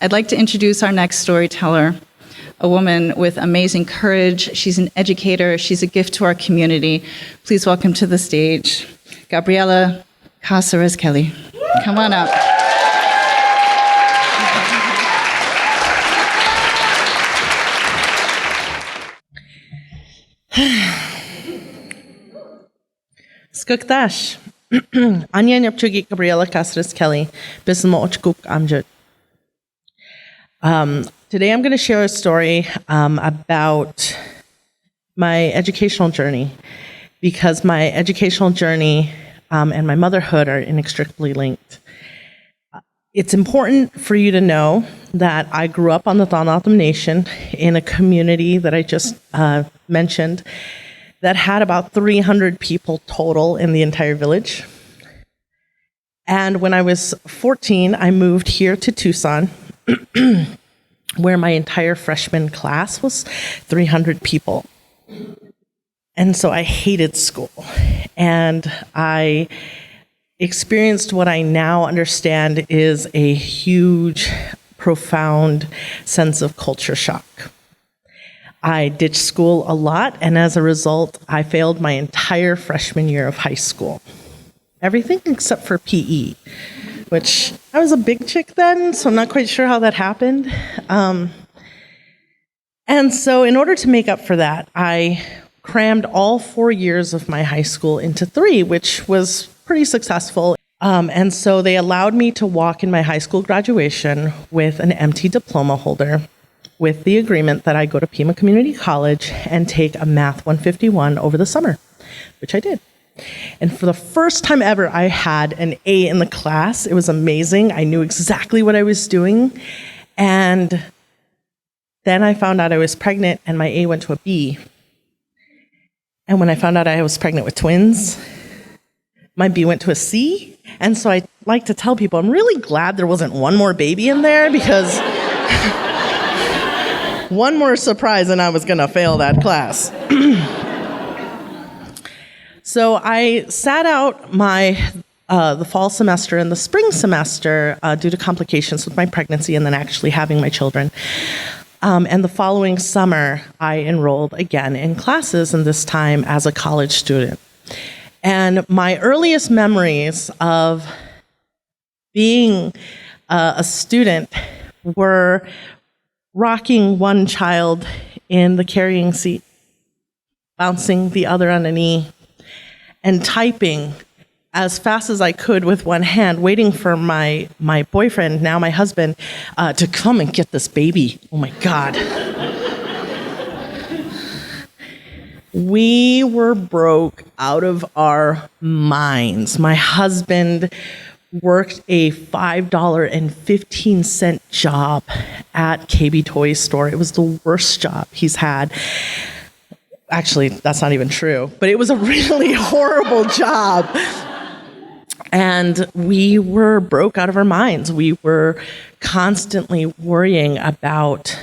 I'd like to introduce our next storyteller, a woman with amazing courage. She's an educator. She's a gift to our community. Please welcome to the stage, Gabriella Cázares-Kelly. Come on up. Skuktash. Anya Nyapchugi Gabriella Cázares-Kelly. Bismo Ochkuk Amjud. Today I'm going to share a story about my educational journey, because my educational journey and my motherhood are inextricably linked. It's important for you to know that I grew up on the Thanatham Nation in a community that I just mentioned that had about 300 people total in the entire village. And when I was 14, I moved here to Tucson, where my entire freshman class was 300 people. And so I hated school. And I experienced what I now understand is a huge, profound sense of culture shock. I ditched school a lot, and as a result, I failed my entire freshman year of high school. Everything except for PE, which I was a big chick then, so I'm not quite sure how that happened. And so in order to make up for that, I crammed all 4 years of my high school into 3, which was pretty successful. And so they allowed me to walk in my high school graduation with an empty diploma holder, with the agreement that I go to Pima Community College and take a Math 151 over the summer, which I did. And for the first time ever, I had an A in the class. It was amazing. I knew exactly what I was doing. And then I found out I was pregnant, and my A went to a B. And when I found out I was pregnant with twins, my B went to a C. And so I like to tell people, I'm really glad there wasn't one more baby in there, because one more surprise and I was going to fail that class. So I sat out the fall semester and the spring semester due to complications with my pregnancy and then actually having my children. And the following summer, I enrolled again in classes, and this time as a college student. And my earliest memories of being a student were rocking one child in the carrying seat, bouncing the other on a knee, and typing as fast as I could with one hand, waiting for my boyfriend, now my husband, to come and get this baby. Oh my God. We were broke out of our minds. My husband worked a $5.15 job at KB Toy Store. It was the worst job he's had. Actually, that's not even true, but it was a really horrible job. And we were broke out of our minds. We were constantly worrying about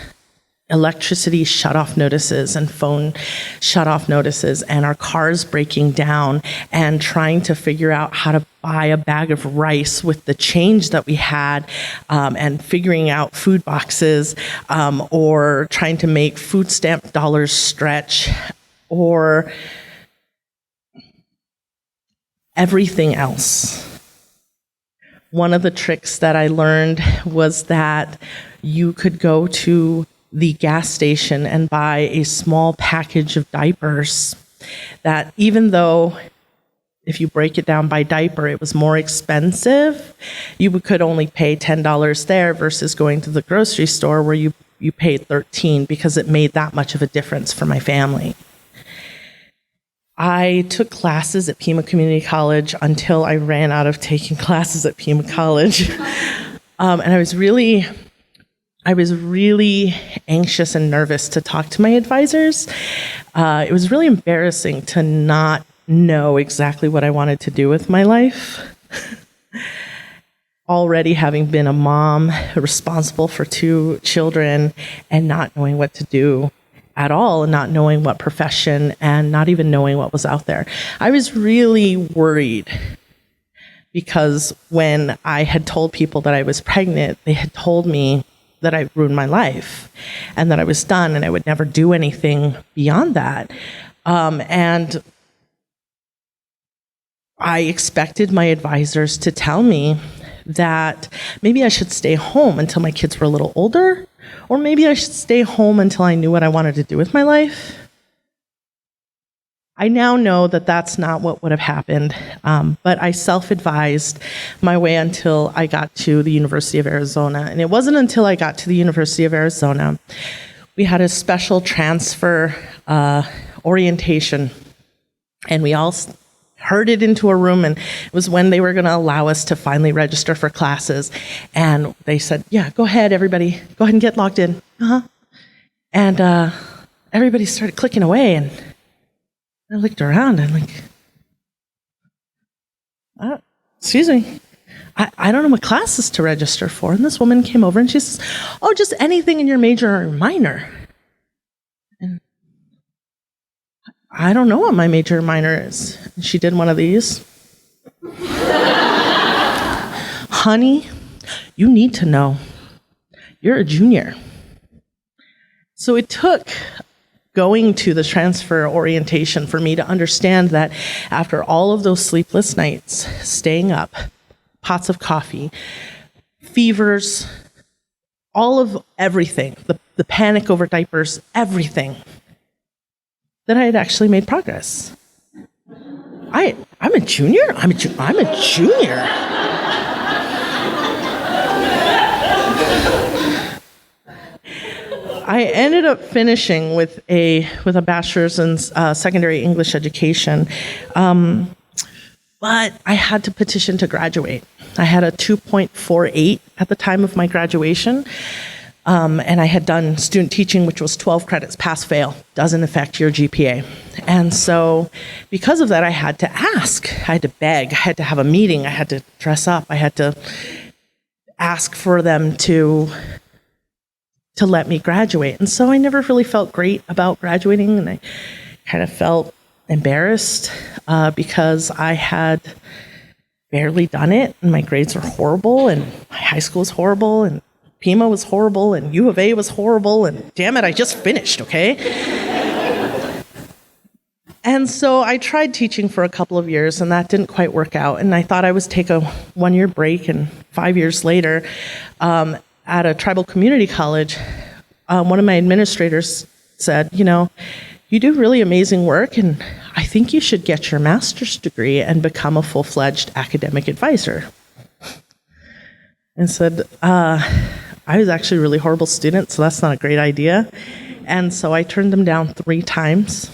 electricity shut-off notices and phone shut-off notices and our cars breaking down and trying to figure out how to buy a bag of rice with the change that we had, and figuring out food boxes, or trying to make food stamp dollars stretch, or everything else. One of the tricks that I learned was that you could go to the gas station and buy a small package of diapers that, even though if you break it down by diaper, it was more expensive, you could only pay $10 there versus going to the grocery store where you paid $13, because it made that much of a difference for my family. I took classes at Pima Community College until I ran out of taking classes at Pima College. And I was really anxious and nervous to talk to my advisors. It was really embarrassing to not know exactly what I wanted to do with my life. Already having been a mom responsible for 2 children and not knowing what to do at all, and not knowing what profession, and not even knowing what was out there. I was really worried, because when I had told people that I was pregnant, they had told me that I ruined my life and that I was done and I would never do anything beyond that. And I expected my advisors to tell me that maybe I should stay home until my kids were a little older, or maybe I should stay home until I knew what I wanted to do with my life. I now know that that's not what would have happened, but I self-advised my way until I got to the University of Arizona. And it wasn't until I got to the University of Arizona, we had a special transfer orientation, and we all herded into a room, and it was when they were going to allow us to finally register for classes. And they said, yeah, go ahead, everybody. Go ahead and get logged in. And everybody started clicking away, and I looked around and excuse me, I don't know what classes to register for. And this woman came over and she says, oh, just anything in your major or minor. And I don't know what my major or minor is. And she did one of these. Honey, you need to know. You're a junior. So it took going to the transfer orientation for me to understand that after all of those sleepless nights, staying up, pots of coffee, fevers, all of everything, the panic over diapers, everything, that I had actually made progress. I'm a junior? I'm a junior. I ended up finishing with a bachelor's in secondary English education, but I had to petition to graduate. I had a 2.48 at the time of my graduation, and I had done student teaching, which was 12 credits, pass-fail, doesn't affect your GPA. And so because of that, I had to ask, I had to beg, I had to have a meeting, I had to dress up, I had to ask for them to let me graduate. And so I never really felt great about graduating, and I kind of felt embarrassed because I had barely done it, and my grades were horrible, and my high school was horrible, and Pima was horrible, and U of A was horrible, and damn it, I just finished, okay? And so I tried teaching for a couple of years, and that didn't quite work out, and I thought I would take a one-year break, and 5 years later, at a tribal community college, one of my administrators said, you know, you do really amazing work, and I think you should get your master's degree and become a full-fledged academic advisor. And said, I was actually a really horrible student, so that's not a great idea. And so I turned them down 3 times.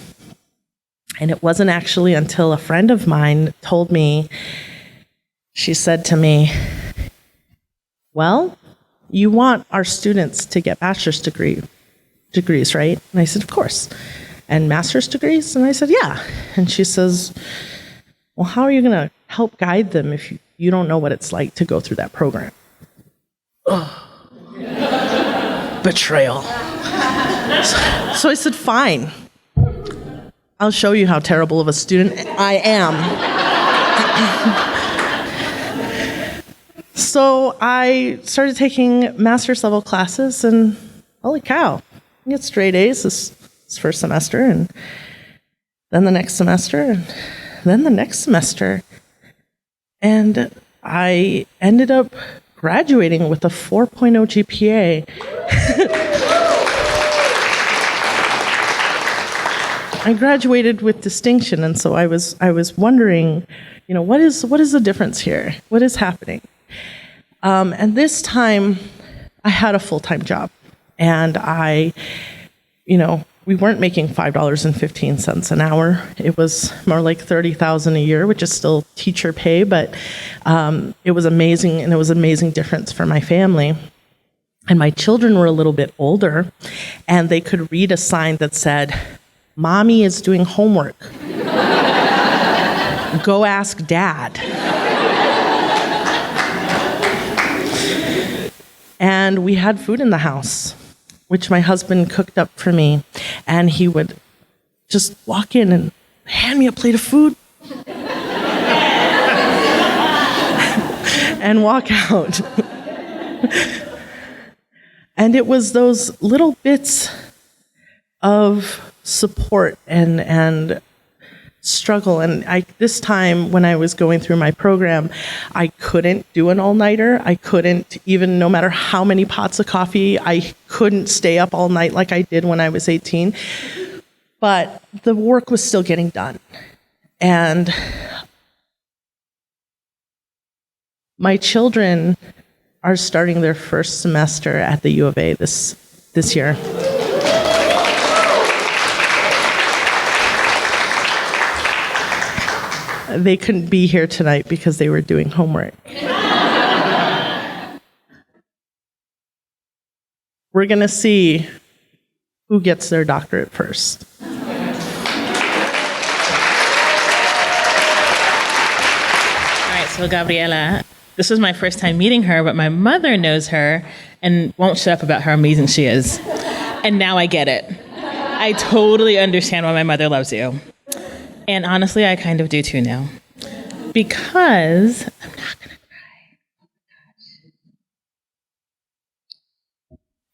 And it wasn't actually until a friend of mine told me, she said to me, well, you want our students to get bachelor's degrees, right? And I said, of course. And master's degrees? And I said, yeah. And she says, well, how are you going to help guide them if you don't know what it's like to go through that program? Oh. Betrayal. So I said, fine. I'll show you how terrible of a student I am. So I started taking master's level classes, and holy cow, I get straight A's this first semester, and then the next semester, and then the next semester. And I ended up graduating with a 4.0 GPA. I graduated with distinction, and so I was wondering, you know, what is the difference here? What is happening? And this time, I had a full-time job, and we weren't making $5.15 an hour. It was more like $30,000 a year, which is still teacher pay, but it was amazing, and it was an amazing difference for my family. And my children were a little bit older, and they could read a sign that said, "Mommy is doing homework. Go ask Dad." And we had food in the house, which my husband cooked up for me. And he would just walk in and hand me a plate of food and walk out. And it was those little bits of support and struggle. And this time when I was going through my program, I couldn't do an all-nighter. I couldn't, even no matter how many pots of coffee, I couldn't stay up all night like I did when I was 18. But the work was still getting done. And my children are starting their first semester at the U of A this year. They couldn't be here tonight because they were doing homework. We're going to see who gets their doctorate first. All right, so Gabriella, this was my first time meeting her, but my mother knows her and won't shut up about how amazing she is. And now I get it. I totally understand why my mother loves you. And honestly, I kind of do too now. Because I'm not going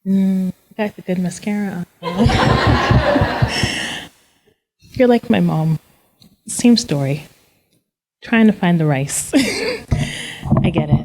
to cry. Got the good mascara on. You're like my mom. Same story. Trying to find the rice. I get it.